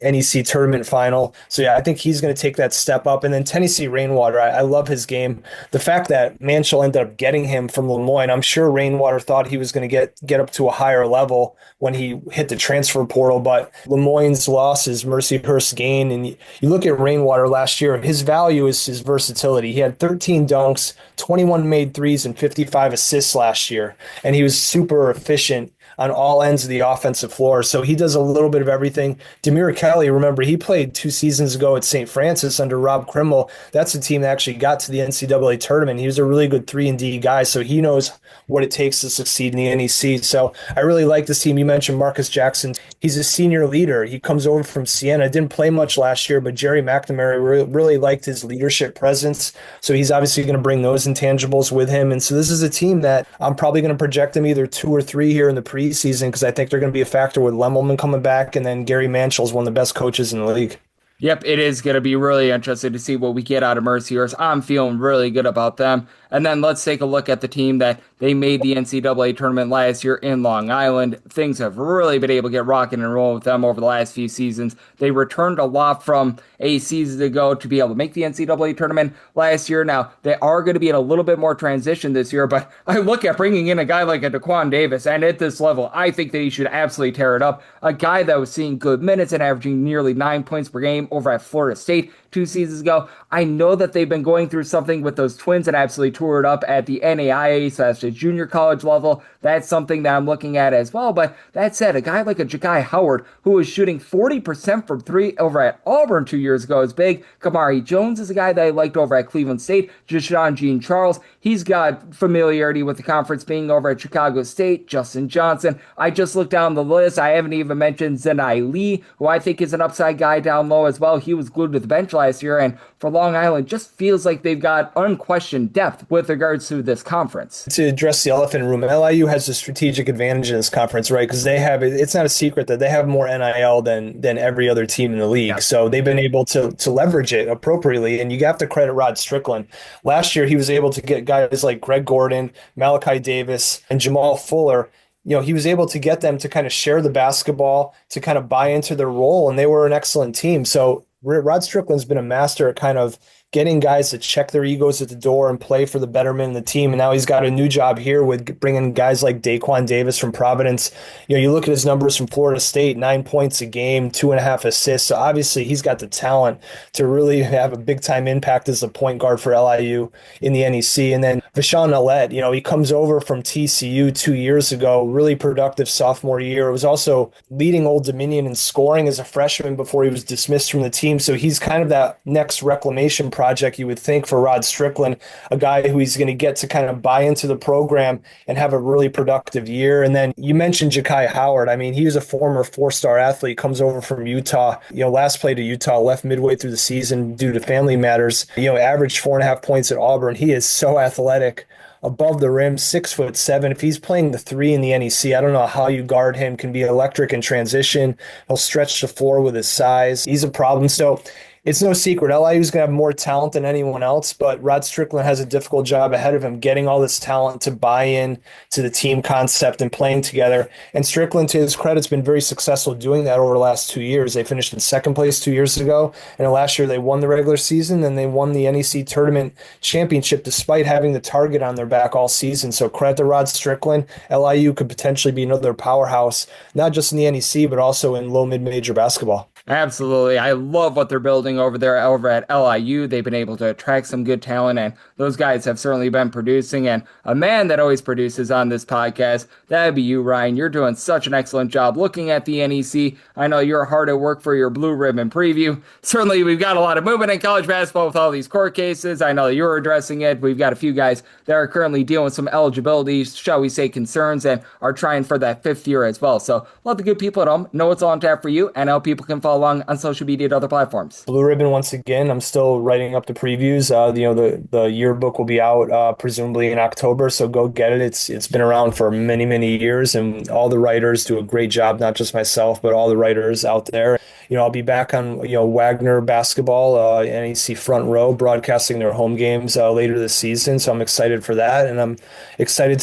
NEC tournament final. So yeah, I think he's going to take that step up. And then Tennessee Rainwater, I love his game. The fact that Manchell ended up getting him from Lemoyne, I'm sure Rainwater thought he was going to get up to a higher level when he hit the transfer portal, but Lemoyne's loss is Mercyhurst's gain. And you look at Rainwater last year, his value is his versatility. He had 13 dunks, 21 made threes, and 55 assists last year. And he was super efficient on all ends of the offensive floor. So he does a little bit of everything. Demir Kelly, remember, he played 2 seasons ago at St. Francis under Rob Krimmel. That's a team that actually got to the NCAA tournament. He was a really good 3-and-D guy, so he knows what it takes to succeed in the NEC. So I really like this team. You mentioned Marcus Jackson. He's a senior leader. He comes over from Siena. Didn't play much last year, but Jerry McNamara really liked his leadership presence. So he's obviously going to bring those intangibles with him. And so this is a team that I'm probably going to project them either 2 or 3 here in the preseason, because I think they're going to be a factor with Lemelman coming back, and then Gary Manchell is one of the best coaches in the league. Yep, it is going to be really interesting to see what we get out of Mercyhurst. I'm feeling really good about them. And then let's take a look at the team that they made the NCAA tournament last year in Long Island. Things have really been able to get rocking and rolling with them over the last few seasons. They returned a lot from a season ago to be able to make the NCAA tournament last year. Now, they are going to be in a little bit more transition this year, but I look at bringing in a guy like a Daquan Davis, and at this level, I think that he should absolutely tear it up. A guy that was seeing good minutes and averaging nearly 9 points per game over at Florida State 2 seasons ago. I know that they've been going through something with those twins and absolutely tore it up at the NAIA / the junior college level. That's something that I'm looking at as well. But that said, a guy like a Ja'Kai Howard, who was shooting 40% from 3 over at Auburn 2 years ago, is big. Kamari Jones is a guy that I liked over at Cleveland State. Jashawn Jean Charles, he's got familiarity with the conference being over at Chicago State. Justin Johnson, I just looked down the list. I haven't even mentioned Zenai Lee, who I think is an upside guy down low as well. He was glued to the bench last year, and for Long Island, just feels like they've got unquestioned depth with regards to this conference. To address the elephant in the room, LIU has a strategic advantage in this conference, right? Because it's not a secret that they have more NIL than every other team in the league. Yeah. So they've been able to leverage it appropriately, and you have to credit Rod Strickland. Last year, he was able to get guys like Greg Gordon, Malachi Davis, and Jamal Fuller. He was able to get them to kind of share the basketball, to kind of buy into their role, and they were an excellent team. So Rod Strickland's been a master at kind of getting guys to check their egos at the door and play for the betterment of the team. And now he's got a new job here with bringing guys like Daquan Davis from Providence. You look at his numbers from Florida State, 9 points a game, 2.5 assists. So obviously he's got the talent to really have a big time impact as a point guard for LIU in the NEC. And then Vashon Alette, he comes over from TCU 2 years ago, really productive sophomore year. It was also leading Old Dominion in scoring as a freshman before he was dismissed from the team. So he's kind of that next reclamation project, you would think, for Rod Strickland, a guy who he's going to get to kind of buy into the program and have a really productive year. And then you mentioned Ja'Kai Howard. I mean, he was a former 4-star athlete, comes over from Utah, last played at Utah, left midway through the season due to family matters, averaged 4.5 points at Auburn. He is so athletic, above the rim, 6'7". If he's playing the 3 in the NEC, I don't know how you guard him. Can be electric in transition. He'll stretch the floor with his size. He's a problem. So it's no secret, LIU is going to have more talent than anyone else, but Rod Strickland has a difficult job ahead of him, getting all this talent to buy in to the team concept and playing together. And Strickland, to his credit, has been very successful doing that over the last 2 years. They finished in second place 2 years ago, and last year they won the regular season, and they won the NEC tournament championship despite having the target on their back all season. So credit to Rod Strickland. LIU could potentially be another powerhouse, not just in the NEC, but also in low mid-major basketball. Absolutely. I love what they're building over there over at LIU. They've been able to attract some good talent, and those guys have certainly been producing. And a man that always produces on this podcast, that'd be you, Ryan. You're doing such an excellent job looking at the NEC. I know you're hard at work for your Blue Ribbon preview. Certainly, we've got a lot of movement in college basketball with all these court cases. I know you're addressing it. We've got a few guys that are currently dealing with some eligibility, shall we say, concerns, and are trying for that 5th year as well. So let the good people at home know what's on tap for you, and how people can follow along on social media and other platforms. Blue Ribbon once again. I'm still writing up the previews. The yearbook will be out presumably in October, so go get it. It's been around for many, many years, and all the writers do a great job, not just myself, but all the writers out there. I'll be back on, Wagner basketball, NEC Front Row, broadcasting their home games later this season. So I'm excited for that, and I'm excited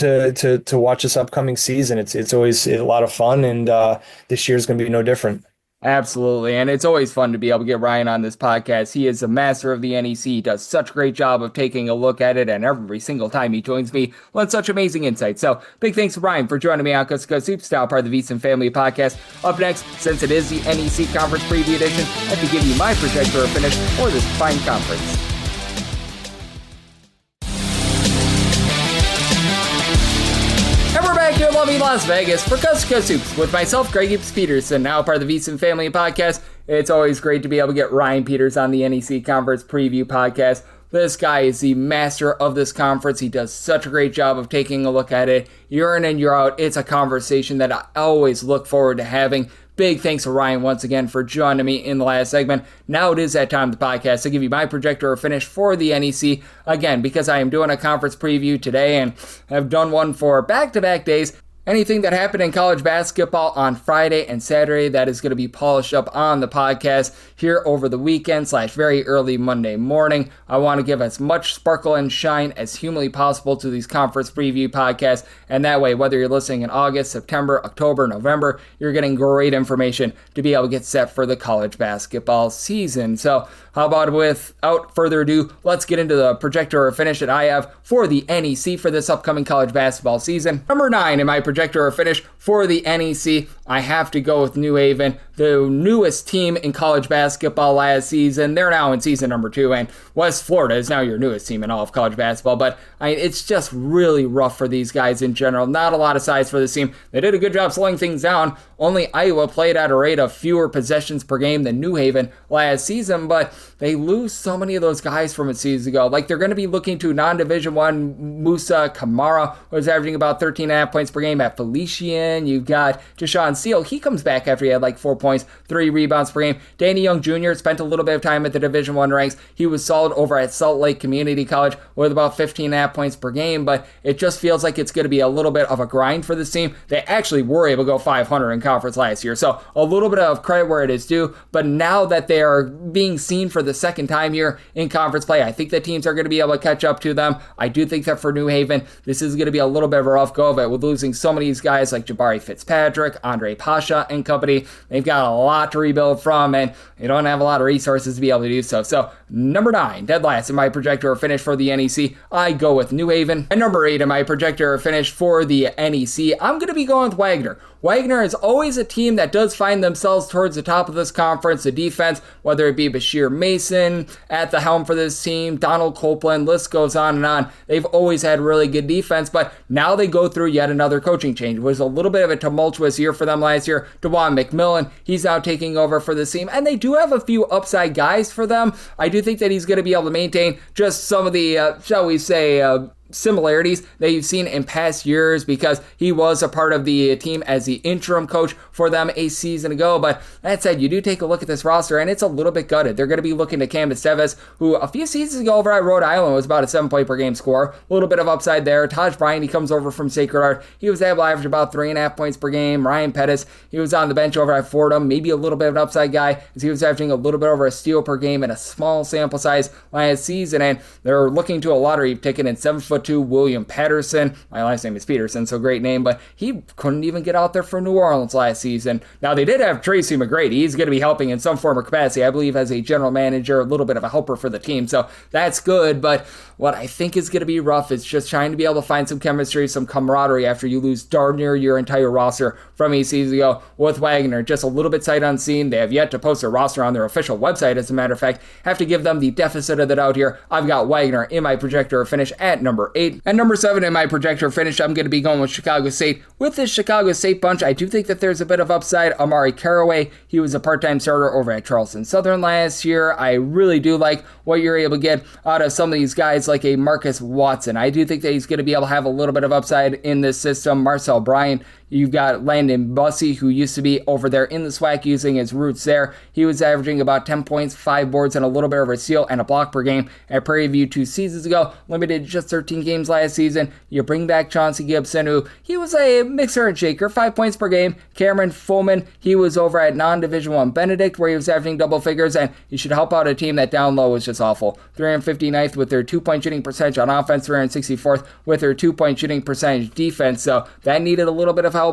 to watch this upcoming season. It's always a lot of fun, and this year's going to be no different. Absolutely. And it's always fun to be able to get Ryan on this podcast. He is a master of the NEC. He does such a great job of taking a look at it. And every single time he joins me, lends such amazing insight. So big thanks to Ryan for joining me on Coast to Coast Hoops, now part of the VSiN Family Podcast. Up next, since it is the NEC Conference Preview Edition, I have to give you my projector finish for this fine conference. Here in lovely Las Vegas for Coast to Coast Hoops with myself, Greg Peterson, now part of the VSiN Family Podcast. It's always great to be able to get Ryan Peters on the NEC Conference Preview Podcast. This guy is the master of this conference. He does such a great job of taking a look at it. Year in and year out, it's a conversation that I always look forward to having. Big thanks to Ryan once again for joining me in the last segment. Now it is that time of the podcast to give you my projector or finish for the NEC. Again, because I am doing a conference preview today and have done one for back-to-back days. Anything that happened in college basketball on Friday and Saturday, that is going to be polished up on the podcast here over the weekend / very early Monday morning. I want to give as much sparkle and shine as humanly possible to these conference preview podcasts. And that way, whether you're listening in August, September, October, November, you're getting great information to be able to get set for the college basketball season. So how about without further ado, let's get into the projector or finish that I have for the NEC for this upcoming college basketball season. Number 9 in my projector or finish for the NEC, I have to go with New Haven, the newest team in college basketball last season. They're now in season number 2, and West Florida is now your newest team in all of college basketball. But it's just really rough for these guys in general. Not a lot of size for this team. They did a good job slowing things down. Only Iowa played at a rate of fewer possessions per game than New Haven last season, but they lose so many of those guys from a season ago. Like, they're going to be looking to non-Division I Musa Kamara, who was averaging about 13.5 points per game at Felician. You've got Deshaun Steele. He comes back after he had like 4 points, 3 rebounds per game. Danny Young Jr. spent a little bit of time at the Division I ranks. He was solid over at Salt Lake Community College with about 15.5 points per game, but it just feels like it's going to be a little bit of a grind for this team. They actually were able to go 500 in conference last year, so a little bit of credit where it is due, but now that they are being seen for the second time here in conference play, I think that teams are going to be able to catch up to them. I do think that for New Haven, this is going to be a little bit of a rough go of it with losing so many of these guys like Jabari Fitzpatrick, Andre Pasha, and company. They've got a lot to rebuild from, and they don't have a lot of resources to be able to do so. So, number 9, dead last in my projector or finish for the NEC, I go with New Haven. And number 8 in my projector or finish for the NEC, I'm going to be going with Wagner. Wagner is always a team that does find themselves towards the top of this conference. The defense, whether it be Bashir Mason at the helm for this team, Donald Copeland, list goes on and on. They've always had really good defense, but now they go through yet another coaching change. It was a little bit of a tumultuous year for them last year. DeJuan McMillan, he's now taking over for this team, and they do have a few upside guys for them. I do think that he's going to be able to maintain just some of the, shall we say, similarities that you've seen in past years because he was a part of the team as the interim coach for them a season ago. But that said, you do take a look at this roster and it's a little bit gutted. They're going to be looking to Cam Esteves, who a few seasons ago over at Rhode Island was about a 7-point per game scorer. A little bit of upside there. Taj Bryant, he comes over from Sacred Heart. He was able to average about 3.5 points per game. Ryan Pettis, he was on the bench over at Fordham, maybe a little bit of an upside guy as he was averaging a little bit over a steal per game in a small sample size last season. And they're looking to a lottery ticket in 7'2" William Patterson. My last name is Peterson, so great name, but he couldn't even get out there for New Orleans last season. Now, they did have Tracy McGrady. He's going to be helping in some form or capacity, I believe, as a general manager, a little bit of a helper for the team, so that's good, but what I think is going to be rough is just trying to be able to find some chemistry, some camaraderie after you lose darn near your entire roster from a season ago with Wagner. Just a little bit sight unseen. They have yet to post their roster on their official website, as a matter of fact. Have to give them the deficit of the doubt here. I've got Wagner in my projector finish at number 8. And number 7 in my projector finish, I'm going to be going with Chicago State. With this Chicago State bunch, I do think that there's a bit of upside. Amari Caraway, he was a part-time starter over at Charleston Southern last year. I really do like what you're able to get out of some of these guys like a Marcus Watson. I do think that he's going to be able to have a little bit of upside in this system. Marcel Bryant, You've got Landon Bussey, who used to be over there in the SWAC using his roots there. He was averaging about 10 points, 5 boards, and a little bit of a steal and a block per game at Prairie View 2 seasons ago. Limited just 13 games last season. You bring back Chauncey Gibson, who he was a mixer and shaker, 5 points per game. Cameron Foreman, he was over at non-Division I Benedict, where he was averaging double figures, and he should help out a team that down low was just awful. 359th with their 2-point shooting percentage on offense, 364th with their 2-point shooting percentage defense, so that needed a little bit of help.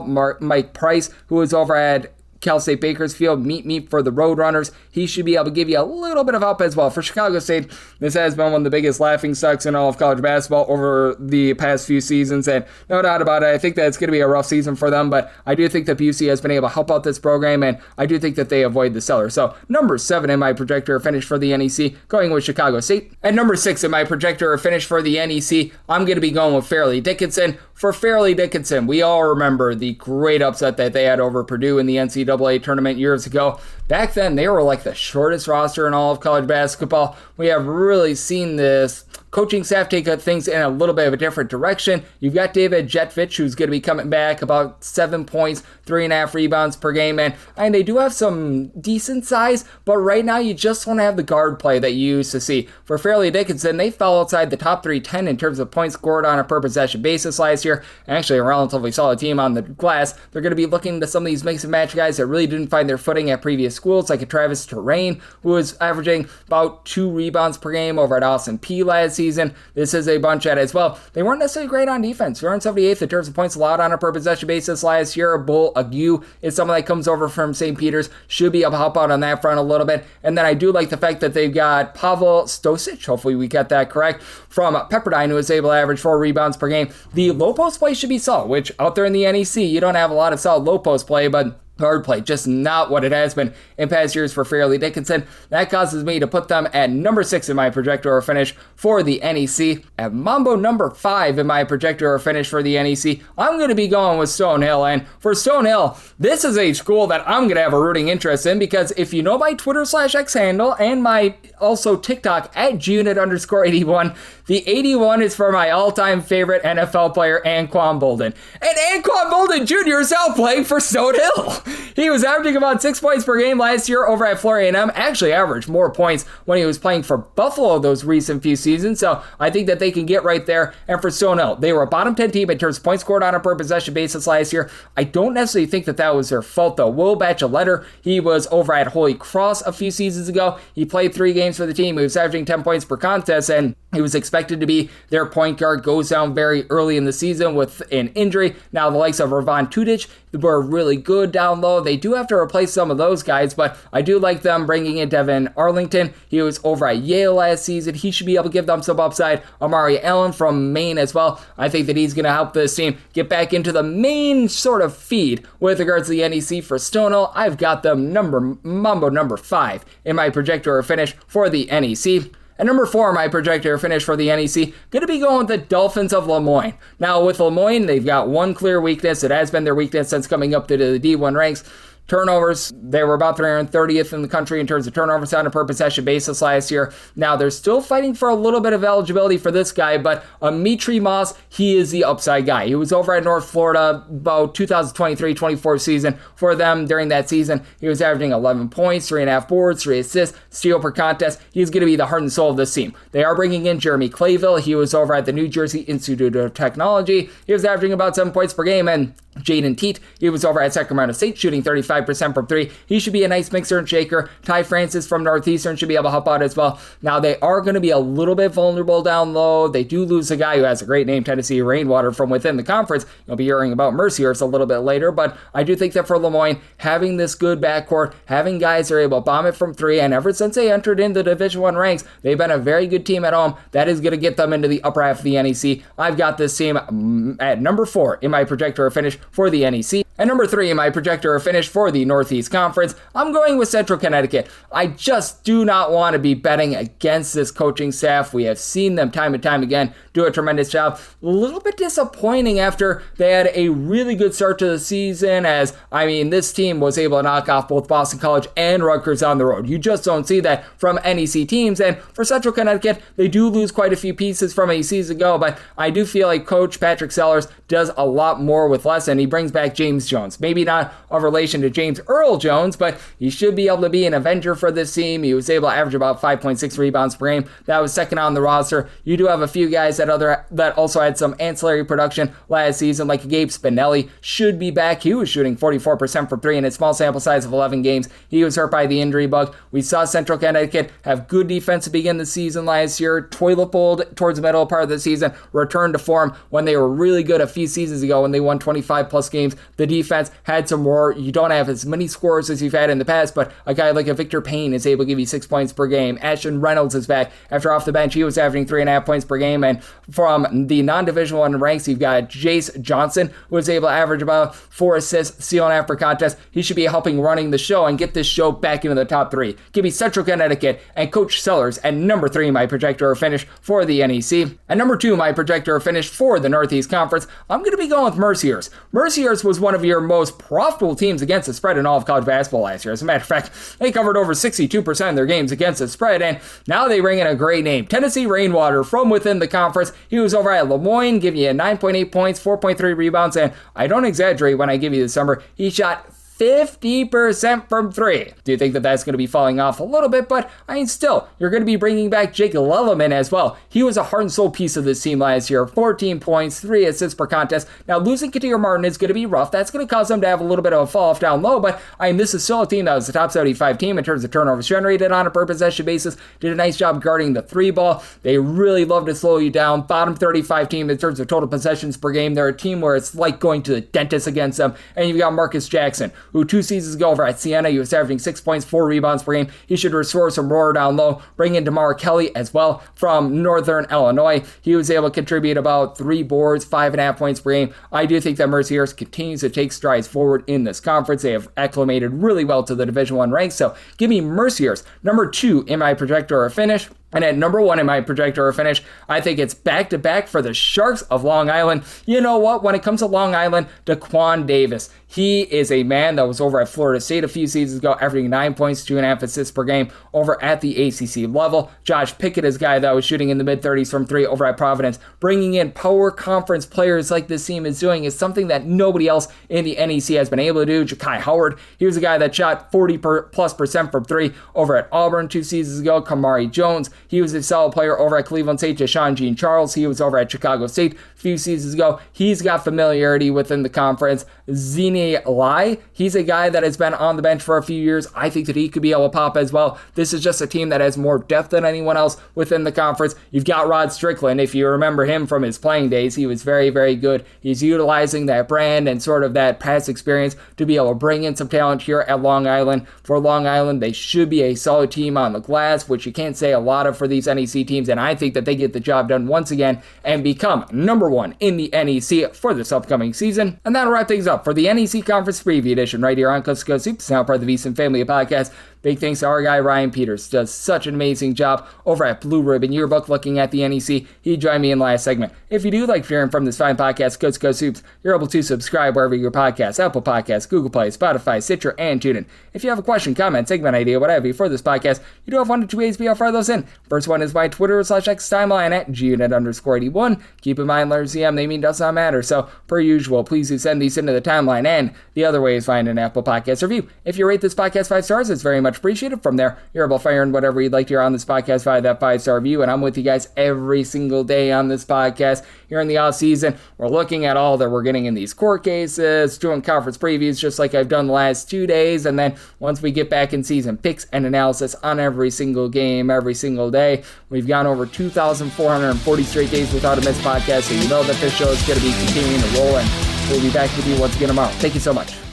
Mike Price, who was over at Cal State Bakersfield, meet for the Roadrunners. He should be able to give you a little bit of help as well. For Chicago State, this has been one of the biggest laughingstocks in all of college basketball over the past few seasons, and no doubt about it, I think that it's going to be a rough season for them, but I do think that Busey has been able to help out this program, and I do think that they avoid the cellar. So, number 7 in my projector finish for the NEC, going with Chicago State. And number 6 in my projector finish for the NEC, I'm going to be going with Fairleigh Dickinson. For Fairleigh Dickinson, we all remember the great upset that they had over Purdue in the NCAA tournament years ago. Back then, they were like the shortest roster in all of college basketball. We have really seen this coaching staff take things in a little bit of a different direction. You've got David Jetvich, who's going to be coming back, about 7 points, 3.5 rebounds per game, and they do have some decent size, but right now you just want to have the guard play that you used to see. For Fairleigh Dickinson, they fell outside the top 310 in terms of points scored on a per possession basis last year. Actually, a relatively solid team on the glass. They're going to be looking to some of these mix and match guys that really didn't find their footing at previous schools, like a Travis Terrain, who was averaging about 2 rebounds per game over at Austin Peay last season. This is a bunch at as well. They weren't necessarily great on defense. 278th in terms of points allowed on a per possession basis last year. Bull Ague is someone that comes over from St. Peter's. Should be able to help out on that front a little bit. And then I do like the fact that they've got Pavel Stosic, hopefully we got that correct, from Pepperdine, who is able to average 4 rebounds per game. The low post play should be solid, which out there in the NEC, you don't have a lot of solid low post play, but guard play, just not what it has been in past years for Fairleigh Dickinson. That causes me to put them at number 6 in my projector finish for the NEC. At Mambo number 5 in my projector finish for the NEC, I'm going to be going with Stonehill. And for Stonehill, this is a school that I'm going to have a rooting interest in, because if you know my Twitter/X handle and my also TikTok at Junit_81, the 81 is for my all-time favorite NFL player, Anquan Bolden. And Anquan Bolden Jr. is out playing for Stonehill. He was averaging about 6 points per game last year over at Florida A&M. Actually averaged more points when he was playing for Buffalo those recent few seasons. So I think that they can get right there. And for Stonehill, they were a bottom 10 team in terms of points scored on a per possession basis last year. I don't necessarily think that that was their fault, though. Will Batchelder, he was over at Holy Cross a few seasons ago. He played 3 games for the team. He was averaging 10 points per contest, and he was expected to be their point guard. Goes down very early in the season with an injury. Now the likes of Ravon Tudic were really good down low. They do have to replace some of those guys, but I do like them bringing in Devin Arlington. He was over at Yale last season. He should be able to give them some upside. Amari Allen from Maine as well. I think that he's going to help this team get back into the main sort of feed with regards to the NEC. For Stonehill, I've got them Mambo number 5 in my projector finish for the NEC. And number 4, my projector finish for the NEC, going to be going with the Dolphins of Lemoyne. Now, with Lemoyne, they've got one clear weakness. It has been their weakness since coming up to the D1 ranks. Turnovers, they were about 330th in the country in terms of turnovers on a per possession basis last year. Now, they're still fighting for a little bit of eligibility for this guy, but Mitri Moss, he is the upside guy. He was over at North Florida about 2023-24 season. For them during that season, he was averaging 11 points, 3.5 boards, 3 assists, steal per contest. He's going to be the heart and soul of this team. They are bringing in Jeremy Clayville. He was over at the New Jersey Institute of Technology. He was averaging about 7 points per game, and Jaden Teat, he was over at Sacramento State shooting 35% from 3. He should be a nice mixer and shaker. Ty Francis from Northeastern should be able to help out as well. Now, they are going to be a little bit vulnerable down low. They do lose a guy who has a great name, Tennessee Rainwater, from within the conference. You'll be hearing about Mercyhurst a little bit later, but I do think that for Lemoyne, having this good backcourt, having guys that are able to bomb it from 3, and ever since they entered into the Division I ranks, they've been a very good team at home. That is going to get them into the upper half of the NEC. I've got this team at number 4 in my projector finish for the NEC. And number 3 in my projector finish for for the Northeast Conference, I'm going with Central Connecticut. I just do not want to be betting against this coaching staff. We have seen them time and time again do a tremendous job. A little bit disappointing after they had a really good start to the season, as, this team was able to knock off both Boston College and Rutgers on the road. You just don't see that from NEC teams, and for Central Connecticut, they do lose quite a few pieces from a season ago, but I do feel like Coach Patrick Sellers does a lot more with less, and he brings back James Jones. Maybe not of relation to James Earl Jones, but he should be able to be an Avenger for this team. He was able to average about 5.6 rebounds per game. That was second on the roster. You do have a few guys that also had some ancillary production last season, like Gabe Spinelli should be back. He was shooting 44% from three in a small sample size of 11 games. He was hurt by the injury bug. We saw Central Connecticut have good defense to begin the season last year. Toilet bowled towards the middle part of the season, returned to form when they were really good a few seasons ago when they won 25 plus games. The defense had some roar. You don't have as many scores as you've had in the past, but a guy like a Victor Payne is able to give you 6 points per game. Ashton Reynolds is back. After off the bench, he was averaging 3.5 points per game. And from the non-Division I ranks, you've got Jace Johnson, who was able to average about 4 assists, stealing after contest. He should be helping running the show and get this show back into the top 3. Give me Central Connecticut and Coach Sellers at number 3, my projector finish for the NEC. At number 2, my projector finish for the Northeast Conference, I'm going to be going with Mercyhurst. Mercyhurst was one of your most profitable teams against the spread in all of college basketball last year. As a matter of fact, they covered over 62% of their games against the spread, and now they bring in a great name, Tennessee Rainwater, from within the conference. He was over at Lemoyne, giving you 9.8 points, 4.3 rebounds, and I don't exaggerate when I give you this number. He shot 50% from 3. Do you think that that's going to be falling off a little bit? But still, you're going to be bringing back Jake Leleman as well. He was a heart and soul piece of this team last year. 14 points, 3 assists per contest. Now, losing Katir Martin is going to be rough. That's going to cause them to have a little bit of a fall off down low, but this is still a team that was the top 75 team in terms of turnovers generated on a per possession basis. Did a nice job guarding the 3 ball. They really love to slow you down. Bottom 35 team in terms of total possessions per game. They're a team where it's like going to the dentist against them. And you've got Marcus Jackson, who 2 seasons ago over at Siena, he was averaging 6 points, 4 rebounds per game. He should restore some roar down low. Bring in DeMar Kelly as well from Northern Illinois. He was able to contribute about 3 boards, 5.5 points per game. I do think that Mercyhurst continues to take strides forward in this conference. They have acclimated really well to the Division I ranks, so give me Mercyhurst number 2 in my projector finish. And at number 1 in my projector finish, I think it's back-to-back for the Sharks of Long Island. You know what? When it comes to Long Island, Daquan Davis, he is a man that was over at Florida State a few seasons ago, averaging 9 points, 2.5 assists per game over at the ACC level. Josh Pickett is a guy that was shooting in the mid-30s from 3 over at Providence. Bringing in power conference players like this team is doing is something that nobody else in the NEC has been able to do. Ja'Kai Howard, he was a guy that shot 40+% from 3 over at Auburn 2 seasons ago. Kamari Jones, he was a solid player over at Cleveland State. Deshaun Jean Charles, he was over at Chicago State a few seasons ago. He's got familiarity within the conference. Zine Lai, he's a guy that has been on the bench for a few years. I think that he could be able to pop as well. This is just a team that has more depth than anyone else within the conference. You've got Rod Strickland. If you remember him from his playing days, he was very, very good. He's utilizing that brand and sort of that past experience to be able to bring in some talent here at Long Island. For Long Island, they should be a solid team on the glass, which you can't say a lot of for these NEC teams, and I think that they get the job done once again and become number 1 in the NEC for this upcoming season. And that'll wrap things up for the NEC Conference Preview Edition right here on Coast to Coast Hoops, now part of the VSiN Family Podcast. Big thanks to our guy Ryan Peters. Does such an amazing job over at Blue Ribbon Yearbook looking at the NEC. He joined me in last segment. If you do like hearing from this fine podcast, Coast to Coast Hoops, you're able to subscribe wherever your podcasts, Apple Podcasts, Google Play, Spotify, Stitcher, and TuneIn. If you have a question, comment, segment idea, whatever you for this podcast, you do have 1 to 2 ways to be able to fire those in. First one is my Twitter/X timeline at gunit_81. Keep in mind, letters CM, they mean does not matter. So, per usual, please do send these into the timeline. And the other way is find an Apple Podcast review. If you rate this podcast 5 stars, it's very much appreciated. From there, you're able to fire in whatever you'd like to hear on this podcast via that 5-star review. And I'm with you guys every single day on this podcast. Here in the off season, we're looking at all that we're getting in these court cases, doing conference previews just like I've done the last 2 days. And then once we get back in season, picks and analysis on every single game, every single day. We've gone over 2,440 straight days without a missed podcast. So you know that this show is going to be continuing to roll, and we'll be back with you once again tomorrow. Thank you so much.